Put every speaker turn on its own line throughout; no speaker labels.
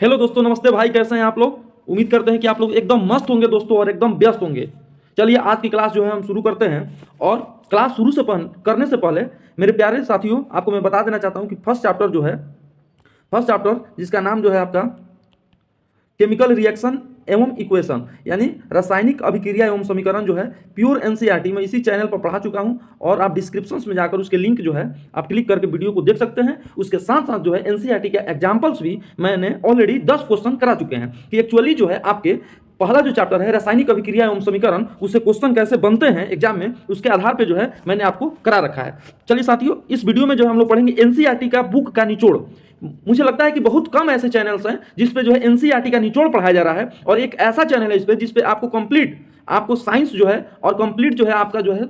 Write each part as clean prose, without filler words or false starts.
Hello दोस्तों, नमस्ते भाई। कैसे हैं आप लोग? उम्मीद करते हैं कि आप लोग एकदम मस्त होंगे दोस्तों और एकदम व्यस्त होंगे। चलिए आज की क्लास जो है हम शुरू करते हैं। और क्लास शुरू से करने से पहले मेरे प्यारे साथियों, आपको मैं बता देना चाहता हूं कि फर्स्ट चैप्टर जो है, फर्स्ट चैप्टर जिसका नाम जो है आपका केमिकल रिएक्शन एवं इक्वेशन, यानी रासायनिक अभिक्रिया एवं समीकरण जो है प्योर एनसीईआरटी में इसी चैनल पर पढ़ा चुका हूं। और आप डिस्क्रिप्शन में जाकर उसके लिंक जो है आप क्लिक करके वीडियो को देख सकते हैं। उसके साथ साथ जो है एनसीईआरटी के एग्जाम्पल्स भी मैंने ऑलरेडी 10 क्वेश्चन करा चुके हैं कि एक्चुअली जो है आपके पहला जो चैप्टर है रासायनिक अभिक्रिया एवं समीकरण, उससे क्वेश्चन कैसे बनते हैं एग्जाम में, उसके आधार पे जो है मैंने आपको करा रखा है। चलिए साथियों, इस वीडियो में जो हम लोग पढ़ेंगे एनसीईआरटी का बुक का निचोड़। मुझे लगता है कि बहुत कम ऐसे चैनल्स हैं जिस पे जो है एनसीईआरटी का निचोड़ पढ़ाया जा रहा है, और एक ऐसा चैनल है इस पे जिस पे आपको कंप्लीट आपको साइंस जो है और कंप्लीट जो है आपका जो है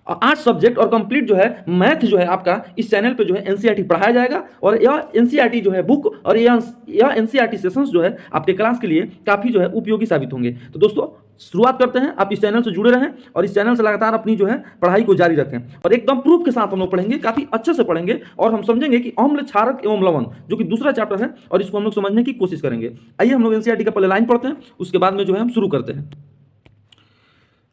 आर्ट्स सब्जेक्ट और कंप्लीट जो है मैथ जो है आपका इस चैनल पे जो है एनसीईआरटी पढ़ाया जाएगा। और यह एनसीईआरटी जो है बुक और यह एनसीईआरटी सेशंस जो है आपके क्लास के लिए काफ़ी जो है उपयोगी साबित होंगे। तो दोस्तों शुरुआत करते हैं। आप इस चैनल से जुड़े रहें और इस चैनल से लगातार अपनी जो है पढ़ाई को जारी रखें, और एकदम प्रूफ के साथ हम लोग पढ़ेंगे, काफ़ी अच्छे से पढ़ेंगे और हम समझेंगे कि अम्ल, क्षारक एवं लवण जो कि दूसरा चैप्टर है, और इसको हम लोग समझने की कोशिश करेंगे। आइए हम लोग एनसीईआरटी का पहले लाइन पढ़ते हैं, उसके बाद में जो है हम शुरू करते हैं।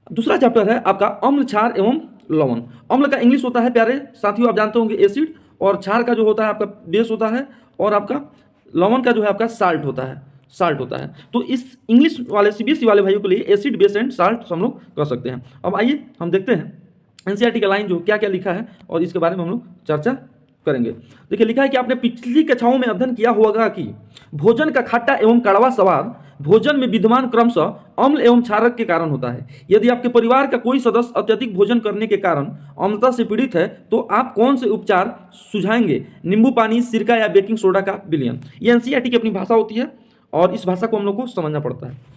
दूसरा चैप्टर है आपका अम्ल, क्षार एवं लवण। अम्ल का इंग्लिश होता है प्यारे साथियों, आप जानते होंगे एसिड, और क्षार का जो होता है आपका बेस होता है, और आपका लवण का जो है आपका साल्ट होता है, साल्ट होता है। तो इस इंग्लिश वाले सीबीएसई वाले भाइयों के लिए एसिड, बेस एंड साल्ट हम लोग कर सकते हैं। अब आइए हम देखते हैं एनसीईआरटी का लाइन जो क्या क्या लिखा है, और इसके बारे में हम लोग चर्चा करेंगे। देखिए लिखा है कि आपने पिछली कक्षाओं में अध्ययन किया होगा कि भोजन का खट्टा एवं कड़वा स्वाद भोजन में विद्यमान क्रमशः अम्ल एवं क्षारक के कारण होता है। यदि आपके परिवार का कोई सदस्य अत्यधिक भोजन करने के कारण अम्लता से पीड़ित है तो आप कौन से उपचार सुझाएंगे? नींबू पानी, सिरका या बेकिंग सोडा का विलयन। ये एनसीईआरटी की अपनी भाषा होती है और इस भाषा को हम लोग को समझना पड़ता है।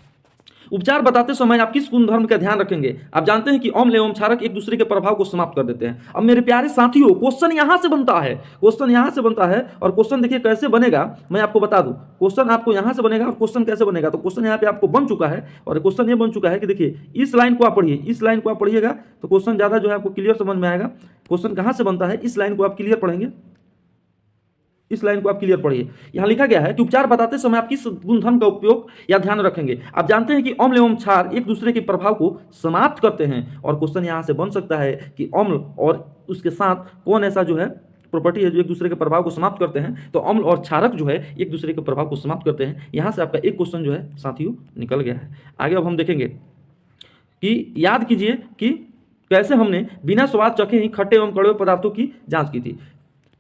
उपचार बताते समय आप किस गुणधर्म का ध्यान रखेंगे? आप जानते हैं कि अम्ल एवं क्षारक एक दूसरे के प्रभाव को समाप्त कर देते हैं। अब मेरे प्यारे साथियों, क्वेश्चन यहां से बनता है, क्वेश्चन यहां से बनता है। और क्वेश्चन देखिए कैसे बनेगा, मैं आपको बता दूं। क्वेश्चन आपको यहां से बनेगा, और क्वेश्चन कैसे बनेगा, तो क्वेश्चन यहां पे आपको बन चुका है। और क्वेश्चन ये बन चुका है कि देखिए इस लाइन को आप पढ़िए, इस लाइन को आप पढ़िएगा तो क्वेश्चन ज्यादा जो है आपको क्लियर समझ में आएगा। क्वेश्चन कहां से बनता है, इस लाइन को आप क्लियर पढ़ेंगे, इस लाइन को आप क्लियर पढ़िए। यहां लिखा गया है कि उपचार बताते समय आप किस गुणधर्म का उपयोग या ध्यान रखेंगे? आप जानते हैं कि अम्ल एवं क्षार एक दूसरे के प्रभाव को समाप्त करते हैं, और क्वेश्चन यहां से बन सकता है कि अम्ल और उसके साथ कौन ऐसा जो है प्रॉपर्टी है जो एक दूसरे के प्रभाव को समाप्त करते हैं? तो अम्ल और क्षारक जो है एक दूसरे के प्रभाव को समाप्त करते हैं। यहां से आपका एक क्वेश्चन जो है साथियों निकल गया है। आगे अब हम देखेंगे कि याद कीजिए कि कैसे हमने बिना स्वाद चखे ही खट्टे एवं कड़वे पदार्थों की जांच की थी।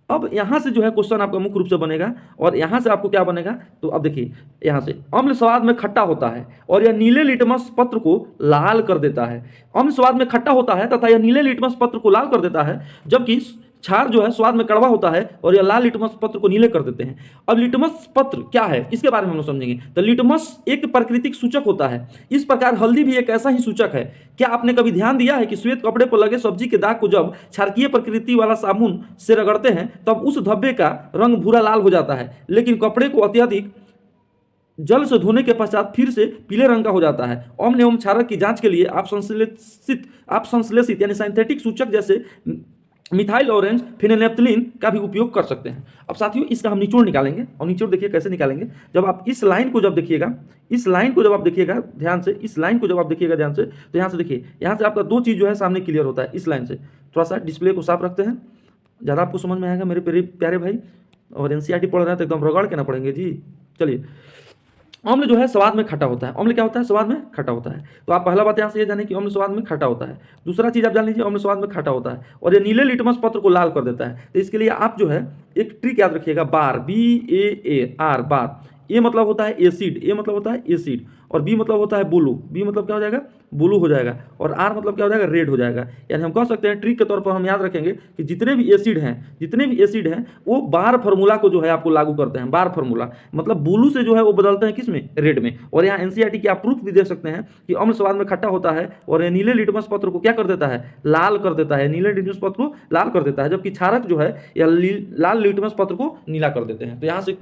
अब यहाँ से जो है क्वेश्चन आपका मुख्य रूप से बनेगा, और यहाँ से आपको क्या बनेगा, तो अब देखिए यहाँ से अम्ल स्वाद में खट्टा होता है और यह नीले लिटमस पत्र को लाल कर देता है। अम्ल स्वाद में खट्टा होता है तथा यह नीले लिटमस पत्र को लाल कर देता है, जबकि क्षार जो है स्वाद में कड़वा होता है और यह लाल लिटमस पत्र को नीले कर देते हैं। अब लिटमस पत्र क्या है इसके बारे में हम लोग समझेंगे। तो लिटमस एक प्राकृतिक सूचक होता है। इस प्रकार हल्दी भी एक ऐसा ही सूचक है। क्या आपने कभी ध्यान दिया है कि श्वेत कपड़े पर लगे सब्जी के दाग को जब क्षारकीय प्रकृति वाला साबुन से रगड़ते हैं तब उस धब्बे का रंग भूरा लाल हो जाता है, लेकिन कपड़े को अत्यधिक जल से धोने के पश्चात फिर से पीले रंग का हो जाता है। अम्ल एवं क्षारक की जांच के लिए आप संश्लेषित यानी सिंथेटिक सूचक जैसे मिथाइल ऑरेंज फिनेल्फ्थलीन का भी उपयोग कर सकते हैं। अब साथियों इसका हम निचोड़ निकालेंगे, और निचोड़ देखिए कैसे निकालेंगे। जब आप इस लाइन को जब देखिएगा, इस लाइन को जब आप देखिएगा ध्यान से, इस लाइन को जब आप देखिएगा ध्यान से, तो यहाँ से देखिए, यहाँ से आपका दो चीज़ जो है सामने क्लियर होता है। इस लाइन से थोड़ा सा डिस्प्ले को साफ रखते हैं, ज़्यादा आपको समझ में आएगा मेरे प्यारे भाई। और एनसीईआरटी पढ़ रहे हैं तो एकदम रगड़ के ना पढ़ेंगे जी। चलिए, अम्ल जो है स्वाद में खट्टा होता है। अम्ल क्या होता है? स्वाद में खट्टा होता है। तो आप पहला बात यहाँ से ये जाने कि अम्ल स्वाद में खट्टा होता है। दूसरा चीज आप जान लीजिए, अम्ल स्वाद में खट्टा होता है और ये नीले लिटमस पत्र को लाल कर देता है। तो इसके लिए आप जो है एक ट्रिक याद रखिएगा, बार, BAAR, बार। ए मतलब होता है एसिड, ए मतलब होता है एसिड, और बी मतलब होता है ब्लू, बी मतलब क्या हो जाएगा? ब्लू हो जाएगा, और आर मतलब क्या हो जाएगा? रेड हो जाएगा। यानी हम कह सकते हैं ट्रिक के तौर पर हम याद रखेंगे कि जितने भी एसिड हैं वो बार फार्मूला को जो है आपको लागू करते हैं। बार फार्मूला मतलब ब्लू से जो है वो बदलते हैं किस में? रेड में। और यहाँ एनसीईआरटी की आप प्रूफ भी देख सकते हैं कि अम्ल स्वाद में खट्टा होता है और ये नीले लिटमस पत्र को क्या कर देता है? लाल कर देता है। नीले लिटमस पत्र को लाल कर देता है, जबकि क्षारक जो है या लाल लिटमस पत्र को नीला कर देते हैं। तो यहाँ से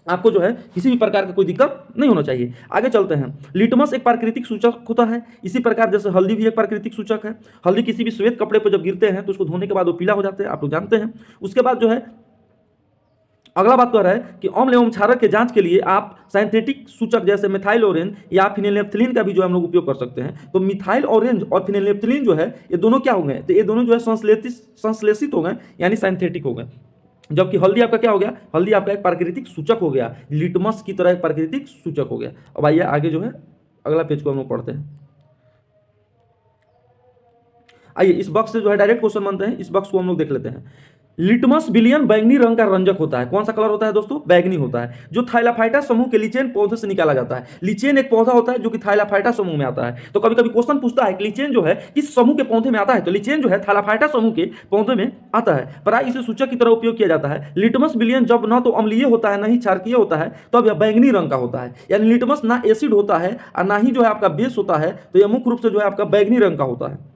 आपको जो है किसी भी प्रकार का कोई दिक्कत नहीं होना चाहिए। आगे चलते हैं। लिटमस एक प्राकृतिक सूचक होता है, इसी प्रकार जैसे हल्दी भी एक प्राकृतिक सूचक है। हल्दी किसी भी श्वेत कपड़े पर जब गिरते हैं तो उसको धोने के बाद वो पीला हो जाते हैं, आप लोग जानते हैं। उसके बाद जो है अगला बात कह रहा है कि अम्ल एवं क्षारक के जांच के लिए आप सिंथेटिक सूचक जैसे मिथाइल ऑरेंज या फिनाइलनेफ्थलीन का भी जो हम लोग उपयोग कर सकते हैं। तो मिथाइल ऑरेंज और फिनाइलनेफ्थलीन जो है ये दोनों क्या हो गए, तो ये दोनों जो है संश्लेषित हो गए, यानी सिंथेटिक हो गए। जबकि हल्दी आपका क्या हो गया, हल्दी आपका एक प्राकृतिक सूचक हो गया, लिटमस की तरह एक प्राकृतिक सूचक हो गया। अब आइए आगे जो है अगला पेज को हम लोग पढ़ते हैं। आइए इस बॉक्स से जो है डायरेक्ट क्वेश्चन बनते हैं, इस बॉक्स को हम लोग देख लेते हैं। लिटमस विलियन बैंगनी रंग का रंजक होता है। कौन सा कलर होता है दोस्तों, बैंगनी होता है, जो थाइलाफाइटा समूह के लिचेन पौधे से निकाला जाता है। लिचेन एक पौधा होता है जो कि थाइलाफाइटा समूह में आता है। तो कभी कभी क्वेश्चन पूछता है कि लिचेन जो है किस समूह के पौधे में आता है, तो लिचेन जो है थाइलाफाइटा समूह के पौधे में आता है। प्राय इसे सूचक की तरह उपयोग किया जाता है। लिटमस विलियन जब न तो अम्लीय होता है न ही क्षारकीय होता है, तब यह बैंगनी रंग का होता है। यानी लिटमस ना एसिड होता है और ना ही जो है आपका बेस होता है, तो यह मुख्य रूप से जो है आपका बैंगनी रंग का होता है।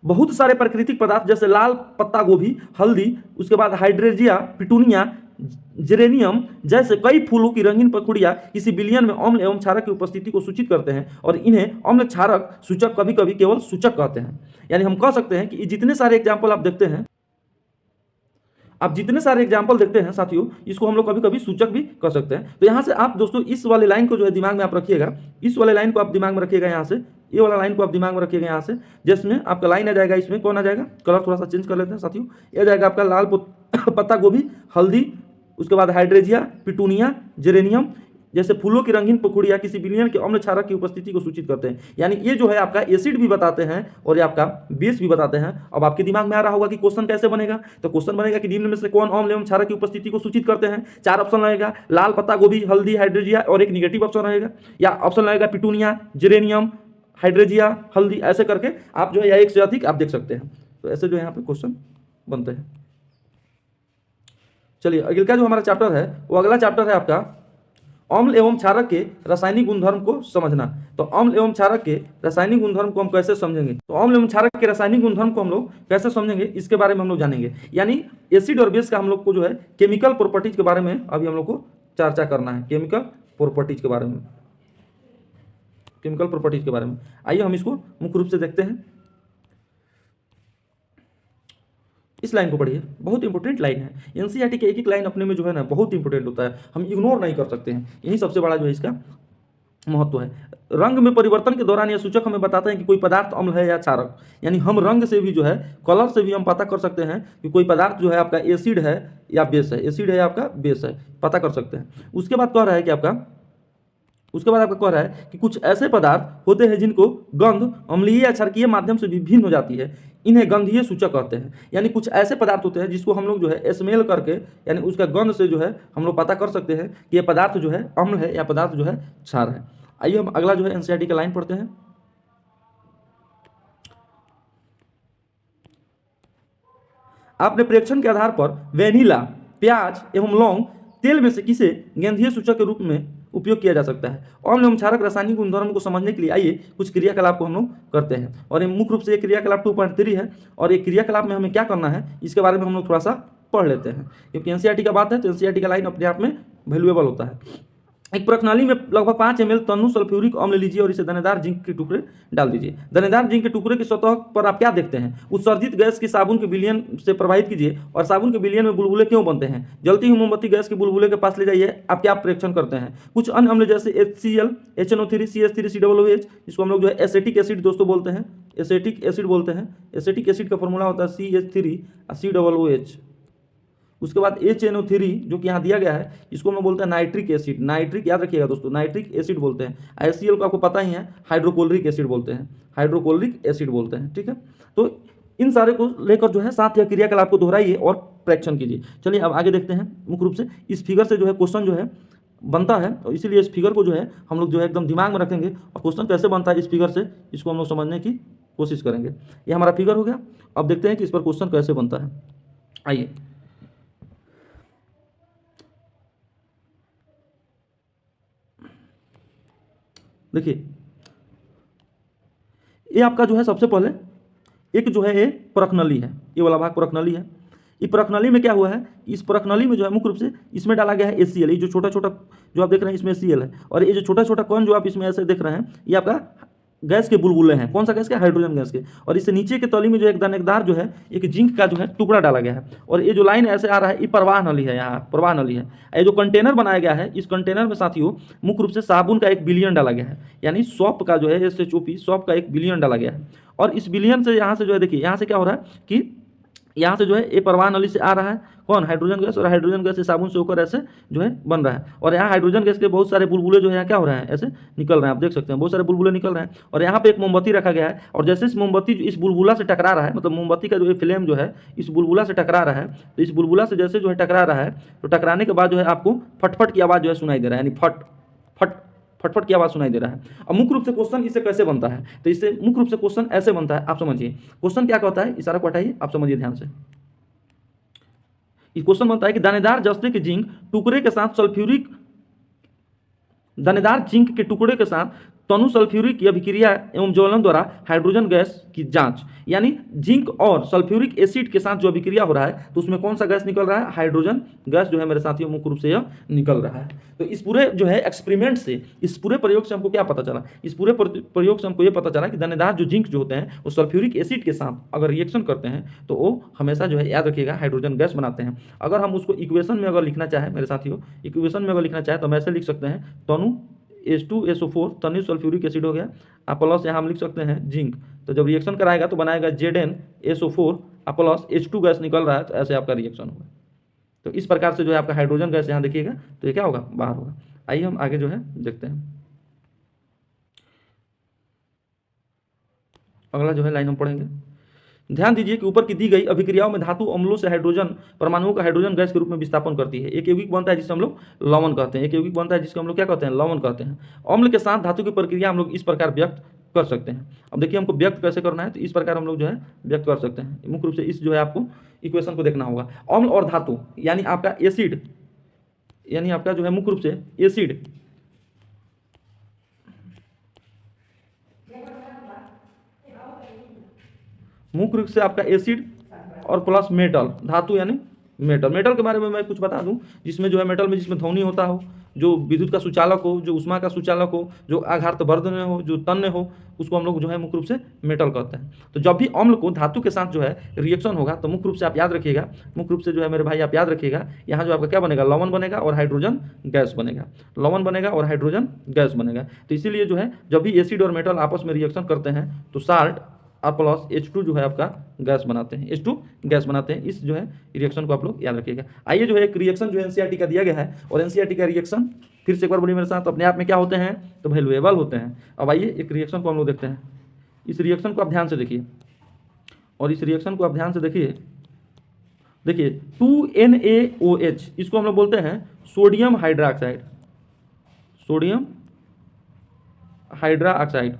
बहुत सारे प्राकृतिक पदार्थ जैसे लाल पत्ता गोभी, हल्दी, उसके बाद हाइड्रेजिया, पिटूनिया, जेरेनियम जैसे कई फूलों की रंगीन पखुड़ियाँ किसी विलयन में अम्ल एवं क्षारक की उपस्थिति को सूचित करते हैं और इन्हें अम्ल क्षारक सूचक कभी कभी केवल सूचक कहते हैं। यानी हम कह सकते हैं कि जितने सारे एग्जाम्पल आप देखते हैं, आप जितने सारे एग्जाम्पल देखते हैं साथियों, इसको हम लोग कभी कभी सूचक भी कर सकते हैं। तो यहाँ से आप दोस्तों इस वाले लाइन को जो है दिमाग में आप रखिएगा, इस वाले लाइन को आप दिमाग में रखिएगा, यहाँ से ये वाला लाइन को आप दिमाग में रखिएगा यहाँ से, जिसमें आपका लाइन आ जाएगा, इसमें कौन आ जाएगा, कलर थोड़ा सा चेंज कर लेते हैं साथियों, ये आ जाएगा आपका लाल पत्ता गोभी, हल्दी, उसके बाद हाइड्रेजिया, पिटूनिया, जेरेनियम जैसे फूलों की रंगीन पखुड़ियाँ किसी विलयन के अम्ल क्षारक की उपस्थिति को सूचित करते हैं। यानी ये जो है आपका एसिड भी बताते हैं और ये आपका बेस भी बताते हैं। अब आपके दिमाग में आ रहा होगा कि क्वेश्चन कैसे बनेगा, तो क्वेश्चन बनेगा कि निम्न में से कौन अम्ल एवं क्षारक की उपस्थिति को सूचित करते हैं। 4 ऑप्शन रहेगा, लाल पत्ता गोभी, हल्दी, हाइड्रेजिया और एक निगेटिव ऑप्शन रहेगा, या ऑप्शन रहेगा पिटूनिया, जेरेनियम, हाइड्रेजिया, हल्दी, ऐसे करके आप जो है या एक से अधिक आप देख सकते हैं। तो ऐसे जो है यहाँ पे क्वेश्चन बनते हैं। चलिए अगला जो हमारा चैप्टर है वो अगला चैप्टर है आपका अम्ल एवं क्षारक के रासायनिक गुणधर्म को समझना। तो अम्ल एवं क्षारक के रासायनिक गुणधर्म को हम कैसे समझेंगे, तो अम्ल एवं क्षारक के रासायनिक गुणधर्म को हम लोग कैसे समझेंगे, इसके बारे में हम लोग जानेंगे। यानी एसिड और बेस का हम लोग को जो है केमिकल प्रॉपर्टीज के बारे में अभी हम लोग को चर्चा करना है, केमिकल प्रॉपर्टीज के बारे में, केमिकल प्रॉपर्टीज के बारे में। आइए हम इसको मुख्य रूप से देखते हैं। इस लाइन को पढ़िए, बहुत इंपॉर्टेंट लाइन है। एनसीईआरटी के एक एक लाइन अपने में जो है ना बहुत इंपॉर्टेंट होता है, हम इग्नोर नहीं कर सकते हैं, यही सबसे बड़ा जो है इसका महत्व है। रंग में परिवर्तन के दौरान यह सूचक हमें बताते हैं कि कोई पदार्थ अम्ल है या क्षारक। यानी हम रंग से भी जो है, कलर से भी हम पता कर सकते हैं कि कोई पदार्थ जो है आपका एसिड है या बेस है, एसिड है या आपका बेस है, पता कर सकते हैं। उसके बाद कह रहा है कि आपका कह रहा है कि कुछ ऐसे पदार्थ होते हैं जिनको गंध अम्लीय या क्षारकीय माध्यम से भी भिन्न हो जाती है, इन्हें गंधीय सूचक कहते हैं। यानी कुछ ऐसे पदार्थ होते हैं जिसको हम लोग जो है स्मेल करके, यानी उसका गंध से जो है हम लोग पता कर सकते हैं कि ये पदार्थ जो है अम्ल है या पदार्थ जो है क्षार है। आइए हम अगला जो है एनसीईआरटी का लाइन पढ़ते हैं। आपने प्रेक्षण के आधार पर वेनिला, प्याज एवं लौंग तेल में से किसे गंधीय सूचक के रूप में उपयोग किया जा सकता है। अम्ल एवं क्षारक रासायनिक गुणधर्म को समझने के लिए आइए कुछ क्रियाकलाप को हम लोग करते हैं, और ये मुख्य रूप से ये क्रियाकलाप 2.3 है, और एक क्रियाकलाप में हमें क्या करना है इसके बारे में हम लोग थोड़ा सा पढ़ लेते हैं, क्योंकि एनसीईआरटी का बात है तो एनसीईआरटी का लाइन अपने आप में वैल्यूएबल होता है। एक प्रणाली में लगभग 5 ml तनु सल्फ्यूरिक अम्ल लीजिए और इसे दानेदार जिंक के टुकड़े डाल दीजिए। दानेदार जिंक के टुकड़े की सतह पर आप क्या देखते हैं, उत्सर्जित गैस की साबुन के विलयन से प्रभावित कीजिए और साबुन के विलयन में बुलबुले क्यों बनते हैं। जलती हुई मोमबत्ती गैस के बुलबुले के पास ले जाइए, आप क्या प्रेक्षण करते हैं। कुछ अन्य अम्ल जैसे HCl, HNO3, CH3, COOH, इसको हम लोग जो है एसेटिक एसिड दोस्तों बोलते हैं, एसेटिक एसिड बोलते हैं। एसेटिक एसिड का फॉर्मूला होता है CH3 COOH। उसके बाद HNO3 जो कि यहाँ दिया गया है, इसको हम लोग बोलते हैं नाइट्रिक एसिड। नाइट्रिक याद रखिएगा दोस्तों, नाइट्रिक एसिड बोलते हैं। HCl को आपको पता ही है हाइड्रोक्लोरिक एसिड बोलते हैं, हाइड्रोक्लोरिक एसिड बोलते हैं, ठीक है। तो इन सारे को लेकर जो है साथ या क्रियाकलाप को दोहराइए और प्रेक्षण कीजिए। चलिए अब आगे देखते हैं। मुख्य रूप से इस फिगर से जो है क्वेश्चन जो है बनता है, और इसीलिए इस फिगर को जो है हम लोग जो है एकदम दिमाग में रखेंगे, और क्वेश्चन कैसे बनता है इस फिगर से इसको हम लोग समझने की कोशिश करेंगे। ये हमारा फिगर हो गया। अब देखते हैं कि इस पर क्वेश्चन कैसे बनता है। आइए देखिए, ये आपका जो है सबसे पहले एक जो है ये परखनली है, ये वाला भाग परखनली है। ये परखनली में क्या हुआ है, इस परखनली में जो है मुख्य रूप से इसमें डाला गया है HCl। ये जो छोटा छोटा जो आप देख रहे हैं इसमें HCl है, और ये जो छोटा छोटा कण जो आप इसमें ऐसे देख रहे हैं ये आपका गैस के बुलबुले हैं। कौन सा गैस के? हाइड्रोजन गैस के। और इससे नीचे के तली में जो एक दानेदार जो है एक जिंक का जो है टुकड़ा डाला गया है, और ये जो लाइन ऐसे आ रहा है ये प्रवाह नली है, यहाँ प्रवाह नली है। ये जो कंटेनर बनाया गया है, इस कंटेनर में साथियों मुख्य रूप से साबुन का 1 बिलियन डाला गया है, यानी सॉप का जो है SHOP सॉप का 1 बिलियन डाला गया है। और इस बिलियन से यहाँ से जो है देखिए, यहाँ से क्या हो रहा है कि यहाँ से जो है ये परवाह नली से आ रहा है कौन? Hydrogen gas. और हाइड्रोजन गैस से साबुन से होकर ऐसे जो है बन रहा है, और यहाँ हाइड्रोजन गैस के बहुत सारे बुलबुले जो है क्या हो रहे हैं, ऐसे निकल रहे हैं। आप देख सकते हैं बहुत सारे बुलबुले निकल रहे हैं। और यहाँ पे एक मोमबत्ती रखा गया है, और जैसे इस मोमबत्ती इस बुलबुला से टकरा रहा है, मतलब मोमबत्ती का जो फ्लेम जो है इस बुलबुला से टकरा रहा है, तो इस बुलबुला से जैसे जो है टकरा रहा है, तो टकराने के बाद जो है आपको फटफट की आवाज़ जो है सुनाई दे रहा है, यानी फट फट फटफट की आवाज़ सुनाई दे रहा है। अब मुख्य रूप से क्वेश्चन इससे कैसे बनता है, तो इससे मुख्य रूप से क्वेश्चन ऐसे बनता है, आप समझिए। क्वेश्चन क्या कहता है, इशारा को हटाइए, आप समझिए ध्यान से। क्वेश्चन बनता है कि दानेदार जस्ते के जिंक टुकड़े के साथ सल्फ्यूरिक दानेदार जिंक के टुकड़े के साथ तनु सल्फ्यूरिक की अभिक्रिया एवं ज्वलन द्वारा हाइड्रोजन गैस की जांच, यानी जिंक और सल्फ्यूरिक एसिड के साथ जो अभिक्रिया हो रहा है तो उसमें कौन सा गैस निकल रहा है? हाइड्रोजन गैस जो है मेरे साथियों मुख्य रूप से यह निकल रहा है। तो इस पूरे जो है एक्सपेरिमेंट से, इस पूरे प्रयोग से हमको क्या पता चला? इस पूरे प्रयोग से हमको ये पता चला कि दानेदार जो जिंक जो होते हैं वो सल्फ्यूरिक एसिड के साथ अगर रिएक्शन करते हैं तो वो हमेशा जो है, याद रखिएगा, हाइड्रोजन गैस बनाते हैं। अगर हम उसको इक्वेशन में अगर लिखना चाहें मेरे साथियों, इक्वेशन में अगर लिखना चाहें तो हम ऐसे लिख सकते हैं, तनु H2SO4 तनु सल्फ्यूरिक एसिड हो गया, आप प्लस यहाँ हम लिख सकते हैं जिंक, तो जब रिएक्शन कराएगा तो बनाएगा ZnSO4 प्लस H2 गैस निकल रहा है, तो ऐसे आपका रिएक्शन होगा। तो इस प्रकार से जो है आपका हाइड्रोजन गैस यहाँ देखिएगा तो ये क्या होगा? बाहर होगा। आइए हम आगे जो है देखते हैं, अगला जो है लाइन हम पढ़ेंगे। ध्यान दीजिए कि ऊपर की दी गई अभिक्रियाओं में धातु अम्लों से हाइड्रोजन परमाणुओं का हाइड्रोजन गैस के रूप में विस्थापन करती है। एक यौगिक बनता है जिसे हम लोग लवण कहते हैं, एक यौगिक बनता है जिसको हम लोग क्या कहते हैं? लवण कहते हैं। अम्ल के साथ धातु की प्रक्रिया हम लोग इस प्रकार व्यक्त कर सकते हैं। अब देखिए हमको व्यक्त कैसे करना है, तो इस प्रकार हम लोग जो है व्यक्त कर सकते हैं। मुख्य रूप से इस जो है आपको इक्वेशन को देखना होगा। अम्ल और धातु यानी आपका एसिड, यानी आपका जो है मुख्य रूप से एसिड, मुख्य रूप से आपका एसिड और प्लस मेटल, धातु यानी मेटल। मेटल के बारे में मैं कुछ बता दूं, जिसमें जो है मेटल में जिसमें ध्वनि होता हो, जो विद्युत का सुचालक हो, जो उष्मा का सुचालक हो, जो आघात वर्धन हो, जो तन्य हो, उसको हम लोग जो है मुख्य रूप से मेटल कहते हैं। तो जब भी अम्ल को धातु के साथ जो है रिएक्शन होगा तो मुख्य रूप से आप याद रखिएगा, मुख्य रूप से जो है मेरे भाई आप याद रखिएगा, यहाँ जो आपका क्या बनेगा? लवण बनेगा और हाइड्रोजन गैस बनेगा, लवण बनेगा और हाइड्रोजन गैस बनेगा। तो इसीलिए जो है जब भी एसिड और मेटल आपस में रिएक्शन करते हैं तो साल्ट और प्लस H2 जो है आपका गैस बनाते हैं, H2 गैस बनाते हैं। इस जो है रिएक्शन को आप लोग याद रखिएगा। आइए जो है एक रिएक्शन जो है एनसीईआरटी का दिया गया है, और एनसीईआरटी का रिएक्शन फिर से एक बार बोलिए मेरे साथ, अपने आप में क्या होते हैं? तो वैल्यूएबल होते हैं। अब आइए एक रिएक्शन को हम लोग देखते हैं। इस रिएक्शन को आप ध्यान से देखिए, और इस रिएक्शन को आप ध्यान से देखिए, देखिए 2NaOH, इसको हम लोग बोलते हैं sodium hydroxide, sodium hydroxide,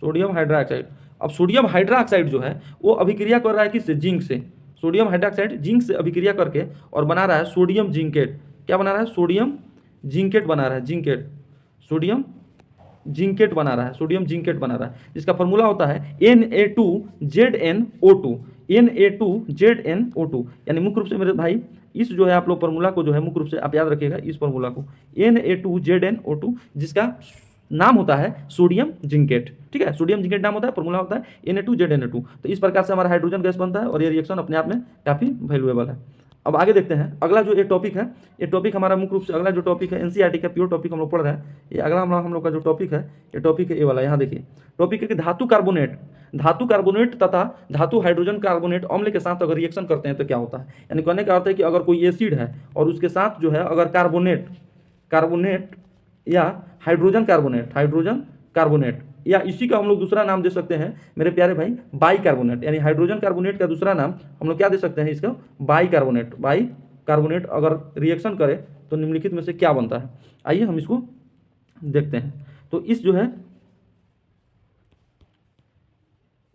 sodium hydroxide. अब सोडियम हाइड्रोक्साइड जो है वो अभिक्रिया कर रहा है किससे? जिंक से। सोडियम हाइड्रोक्साइड जिंक से अभिक्रिया करके और बना रहा है सोडियम जिंकेट। क्या बना रहा है? सोडियम जिंकेट बना रहा है, जिंकेट, सोडियम जिंकेट बना रहा है, सोडियम जिंकेट बना रहा है, जिसका फॉर्मूला होता है Na2ZnO2, Na2ZnO2। यानी मुख्य रूप से मेरे भाई इस जो है आप लोग फॉर्मूला को जो है मुख्य रूप से आप याद रखिएगा, इस फॉर्मूला को Na2ZnO2, जिसका नाम होता है सोडियम जिंकेट। ठीक है, सोडियम जिंकेट नाम होता है, फॉर्मूला होता है Na2ZnO2। तो इस प्रकार से हमारा हाइड्रोजन गैस बनता है, और ये रिएक्शन अपने आप में काफ़ी वैल्यूएबल है। अब आगे देखते हैं अगला जो ये टॉपिक है, ये टॉपिक हमारा मुख्य रूप से अगला जो टॉपिक है एनसीईआरटी का प्योर टॉपिक हम लोग पढ़ रहे हैं। ये अगला हम लोग का जो टॉपिक है, ये टॉपिक है ये वाला, यहाँ देखिए टॉपिक है कि धातु कार्बोनेट तथा धातु हाइड्रोजन कार्बोनेट अम्ल के साथ अगर रिएक्शन करते हैं तो क्या होता है। यानी कहने का अर्थ है कि अगर कोई एसिड है और उसके साथ जो है अगर कार्बोनेट या हाइड्रोजन कार्बोनेट या इसी का हम लोग दूसरा नाम दे सकते हैं मेरे प्यारे भाई बाइकार्बोनेट, यानी हाइड्रोजन कार्बोनेट का दूसरा नाम हम लोग क्या दे सकते हैं? इसका बाइकार्बोनेट अगर रिएक्शन करे तो निम्नलिखित में से क्या बनता है? आइए हम इसको देखते हैं। तो इस जो है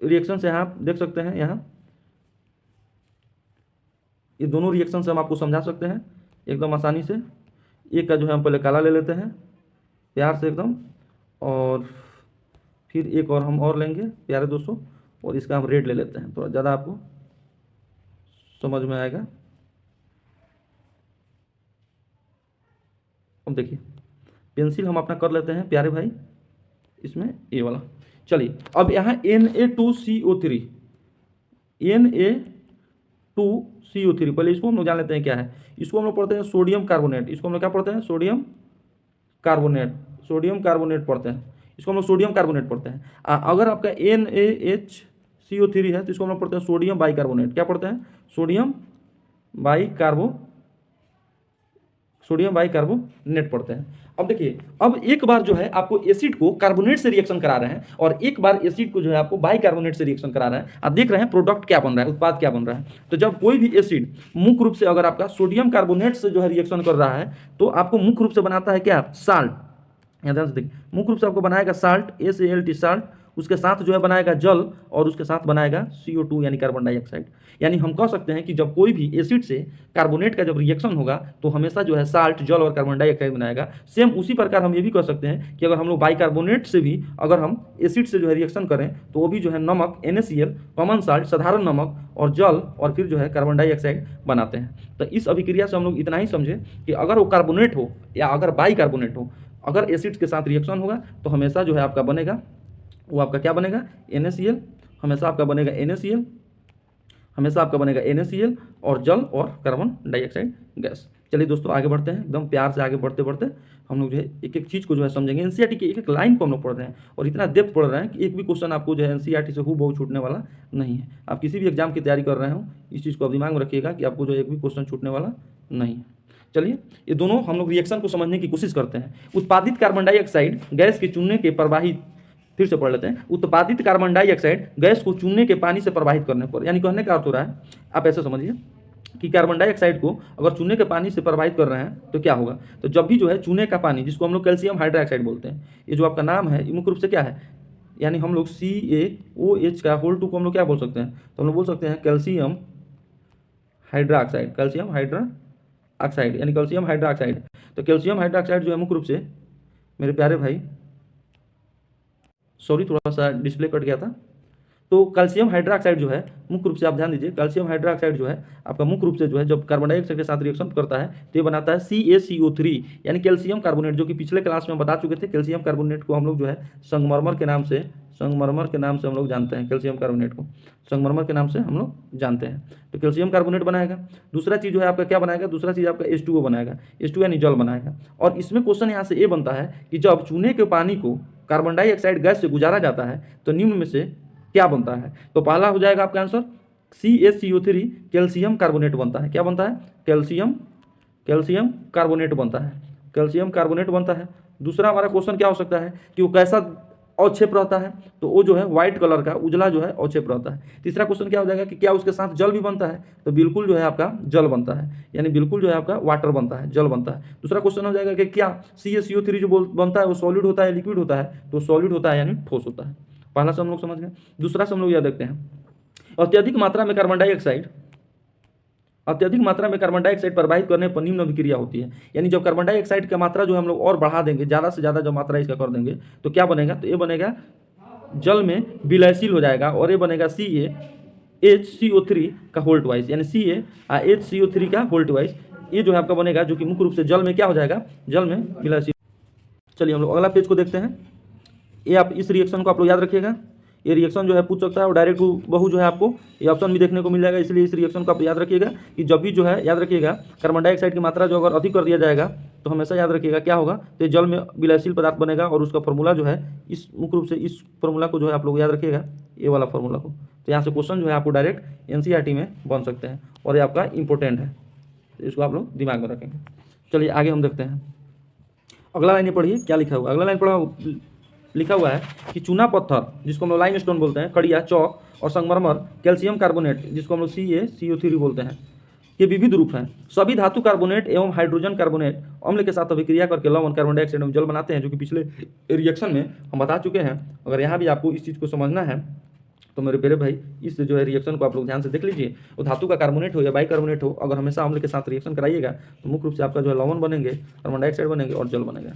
रिएक्शन से आप देख सकते हैं, यहाँ ये दोनों रिएक्शन से हम आपको समझा सकते हैं एकदम आसानी से। एक का जो है हम पहले काला ले लेते हैं प्यार से एकदम, और फिर एक और हम और लेंगे प्यारे दोस्तों, और इसका हम रेड ले लेते हैं, थोड़ा ज़्यादा आपको समझ में आएगा। अब देखिए पेंसिल हम अपना कर लेते हैं प्यारे भाई, इसमें ये वाला, चलिए अब यहाँ Na2CO3, Na2CO3, पहले इसको हम लोग जान लेते हैं क्या है। इसको हम लोग पढ़ते हैं सोडियम कार्बोनेट, इसको हम लोग क्या पढ़ते हैं, सोडियम कार्बोनेट, सोडियम कार्बोनेट पढ़ते हैं, इसको हम लोग सोडियम कार्बोनेट पढ़ते हैं। अगर आपका NaHCO3 है तो इसको हम लोग पढ़ते हैं सोडियम बाइकार्बोनेट, क्या पढ़ते हैं, सोडियम बाइकार्बोनेट पढ़ते हैं। अब देखिए, अब एक बार जो है आपको एसिड को कार्बोनेट से रिएक्शन करा रहे हैं और एक बार एसिड को जो है आपको बाइकार्बोनेट से रिएक्शन करा रहे हैं। आप देख रहे हैं प्रोडक्ट क्या बन रहा है, उत्पाद क्या बन रहा है। तो जब कोई भी एसिड मुख्य रूप से अगर आपका सोडियम कार्बोनेट से जो है रिएक्शन कर रहा है तो आपको मुख्य रूप से बनाता है क्या, साल्ट। यहाँ ध्यान से देखिए, मुख्य रूप से आपको बनाएगा साल्ट, SaLt साल्ट, उसके साथ जो है बनाएगा जल और उसके साथ बनाएगा CO2 यानी कार्बन डाइऑक्साइड। यानी हम कह सकते हैं कि जब कोई भी एसिड से कार्बोनेट का जब रिएक्शन होगा तो हमेशा जो है साल्ट, जल और कार्बन डाइऑक्साइड बनाएगा। सेम उसी प्रकार हम ये भी कह सकते हैं कि अगर हम लोग बाइकार्बोनेट से भी अगर हम एसिड से जो है रिएक्शन करें तो वो भी जो है नमक NaCl, कॉमन साल्ट, साधारण नमक और जल और फिर जो है कार्बन डाइऑक्साइड बनाते हैं। तो इस अभिक्रिया से हम लोग इतना ही समझे कि अगर वो कार्बोनेट हो या अगर बाइकार्बोनेट हो, अगर एसिड के साथ रिएक्शन होगा तो हमेशा जो है आपका बनेगा, वो आपका क्या बनेगा, NaCl, हमेशा आपका बनेगा NaCl, हमेशा आपका बनेगा NaCl और जल और कार्बन डाइऑक्साइड गैस। चलिए दोस्तों आगे बढ़ते हैं, एकदम प्यार से आगे बढ़ते बढ़ते हम लोग जो है एक एक चीज़ को जो है समझेंगे। एनसीईआरटी की एक एक लाइन को हम लोग पढ़ रहे हैं और इतना डेप्थ पढ़ रहे हैं कि एक भी क्वेश्चन आपको जो है एनसीईआरटी से हूबहू छूटने वाला नहीं है। आप किसी भी एग्जाम की तैयारी कर रहे हो इस चीज़ को आप दिमाग में रखिएगा कि आपको जो एक भी क्वेश्चन छूटने वाला नहीं है। चलिए ये दोनों हम लोग रिएक्शन को समझने की कोशिश करते हैं। उत्पादित कार्बन डाइऑक्साइड गैस के चूने के प्रवाहित, फिर से पढ़ लेते हैं, उत्पादित कार्बन डाइऑक्साइड गैस को चूने के पानी से प्रवाहित करने पर, यानी कहने का अर्थ हो रहा है, आप ऐसा समझिए कि कार्बन डाइऑक्साइड को अगर चूने के पानी से प्रवाहित कर रहे हैं तो क्या होगा। तो जब भी जो है चूने का पानी, जिसको हम लोग कैल्शियम हाइड्रोक्साइड बोलते हैं, ये जो आपका नाम है मुख्य रूप से क्या है, यानी हम लोग CaOH का होल 2 को हम लोग क्या बोल सकते हैं, तो हम लोग बोल सकते हैं कैल्शियम हाइड्रोक्साइड, कैल्शियम हाइड्रोक्साइड यानी कैल्शियम हाइड्रोक्साइड। तो कैल्शियम हाइड्रोक्साइड जो है मुख्य रूप से मेरे प्यारे भाई, सॉरी थोड़ा सा डिस्प्ले कट गया था। तो कैल्शियम हाइड्रोक्साइड जो है मुख्य रूप से आप ध्यान दीजिए, कैल्शियम हाइड्रोक्साइड जो है आपका मुख्य रूप से जो है जब कार्बन डाइऑक्साइड के साथ रिएक्शन करता है तो ये बनाता है CaCO3 यानी कैल्शियम कार्बोनेट, जो कि पिछले क्लास में बता चुके थे। कैल्शियम कार्बोनेट को हम लोग जो है संगमरमर के नाम से हम लोग जानते हैं, कैल्शियम कार्बोनेट को संगमरमर के नाम से हम लोग जानते हैं। तो कैल्शियम कार्बोनेट बनाएगा। दूसरा चीज़ जो है आपका क्या बनाएगा, दूसरा चीज़ आपका H2O बनाएगा, H2 यानी जल बनाएगा। और इसमें क्वेश्चन यहाँ से ये बनता है कि जब चूने के पानी को कार्बन डाइऑक्साइड गैस से गुजारा जाता है तो निम्न में से क्या बनता है। तो पहला हो जाएगा आपका आंसर CaCO3 कैल्शियम कार्बोनेट बनता है। क्या बनता है, कैल्शियम कार्बोनेट बनता है, कैल्शियम कार्बोनेट बनता है। दूसरा हमारा क्वेश्चन क्या हो सकता है कि वो कैसा अवक्षेप रहता है, तो वो जो है व्हाइट कलर का उजला जो है अवक्षेप रहता है। तीसरा क्वेश्चन क्या हो जाएगा कि क्या उसके साथ जल भी बनता है, तो बिल्कुल जो है आपका जल बनता है, यानी बिल्कुल जो है आपका वाटर बनता है, जल बनता है। दूसरा क्वेश्चन हो जाएगा कि क्या CaCO3 जो बनता है वो सॉलिड होता है लिक्विड होता है, तो सॉलिड होता है यानी ठोस होता है। पहला से हम लोग समझ गए। दूसरा से हम लोग यह देखते हैं, अत्यधिक मात्रा में कार्बन डाइऑक्साइड प्रवाहित करने पर निम्न अभिक्रिया होती है। यानी जब कार्बन डाइऑक्साइड की मात्रा जो हम लोग और बढ़ा देंगे, ज़्यादा से ज़्यादा जब मात्रा इसका कर देंगे तो क्या बनेगा, तो ये बनेगा जल में विलयशील हो जाएगा और ये बनेगा CaHCO3 का होल ट्वाइस, यानी CaHCO3 का होल ट्वाइस। ये जो है आपका बनेगा जो कि मुख्य रूप से जल में क्या हो जाएगा, जल में विलयशील। चलिए हम लोग अगला पेज को देखते हैं। ये आप इस रिएक्शन को आप लोग याद रखिएगा, ये रिएक्शन जो है पूछ सकता है और डायरेक्ट बहु जो है आपको ये ऑप्शन भी देखने को मिल जाएगा। इसलिए इस रिएक्शन को आप याद रखिएगा कि जब भी जो है याद रखिएगा कार्बन डाइऑक्साइड की मात्रा जो अगर अधिक कर दिया जाएगा तो हमेशा याद रखिएगा क्या होगा, तो जल में विलयशील पदार्थ बनेगा और उसका फॉर्मूला जो है इस मुख्य रूप से इस फॉर्मूला को जो है आप लोग याद रखिएगा, ये वाला फॉर्मूला को। तो यहाँ से क्वेश्चन जो है आपको डायरेक्ट एनसीईआरटी में बन सकते हैं और ये आपका इंपॉर्टेंट है, तो इसको आप लोग दिमाग में रखेंगे। चलिए आगे हम देखते हैं, अगला लाइन पढ़िए क्या लिखा हुआ। अगला लाइन लिखा हुआ है कि चूना पत्थर, जिसको हम लोग लाइन स्टोन बोलते हैं, कड़िया, चौक और संगमरमर, कैल्शियम कार्बोनेट, जिसको हम लोग CaCO3 बोलते हैं, ये विविध रूप हैं। सभी धातु कार्बोनेट एवं हाइड्रोजन कार्बोनेट अम्ल के साथ अभिक्रिया करके लवण, कार्बन डाइऑक्साइड एवं जल बनाते हैं, जो कि पिछले रिएक्शन में हम बता चुके हैं। अगर यहाँ भी आपको इस चीज़ को समझना है तो मेरे प्यारे भाई इस जो है रिएक्शन को आप लोग ध्यान से देख लीजिए। वो धातु का कार्बोनेट हो या बाइकार्बोनेट हो, अगर हमेशा अम्ल के साथ रिएक्शन कराइएगा तो मुख्य रूप से आपका जो है लवण बनेंगे, कार्बन डाइऑक्साइड बनेंगे और जल बनेगा।